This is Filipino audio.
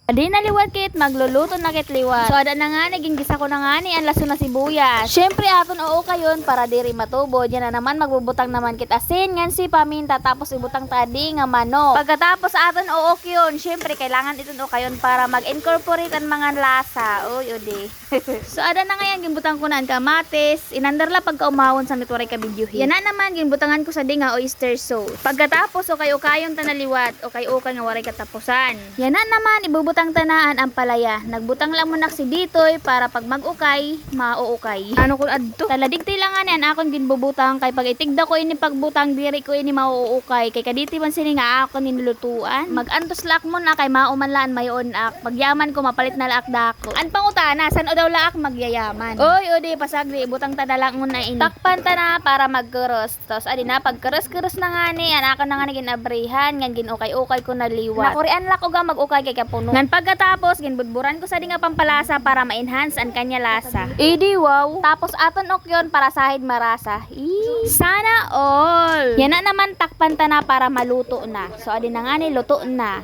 Adi naliwat kit magluluto na kit liwat. So ada na nga naging gisa ko na nga ni ang laso na sibuyas. Syempre aton oo kayon para diri matubo. Diyan na naman magbubutang naman kit asin ngan si paminta tapos ibutang tadi nga manok. Pagkatapos aton oo kayon, syempre kailangan ito o kayon para mag-incorporate ang mga lasa. Uy udi. So ada na nga yan gimbutang ko na ang kamatis. Inandar la pagka umawon sa mitwaray ka videohin. Yan na naman ginbutangan ko sa dinga oyster sauce. Pagkatapos okay kayon tanaliwat okay nga waray katapusan. Yan na naman ibubutang tanaan ang palaya. Nagbutang lang muna si ditoy para pag mag-ukay, mauukay. Ano ko adto? Taladigti lang nga yan akong ginbubutang kay pag itigda ko ini pagbutang diri ko ini mauukay. Kay kaditi man sini nga ako ninulutuan. Mag-antos lak mo na kay maumanlaan mayon ak. Pagyaman ko mapalit na laak dako. An pangutana san o daw laak magyayaman. Oy odi pasagdi ibutang tadalang mo na ini. Takpan ta na para magkuros. Tapos adi na pagkuros-kuros na nga ni an ako na nga ni ginabrihan ngan ginukay-ukay ko na liwat. Nakurian lak og mag-ukay kay kapuno. Ngan pagkatapos ginbudburan ko sa dinga pampalasa para ma-enhance ang kanya lasa. Idi wow. Tapos aton okyon para sahid marasa. Sana all. Yan na naman takpan ta na para maluto na. So adi na nga ni luto na.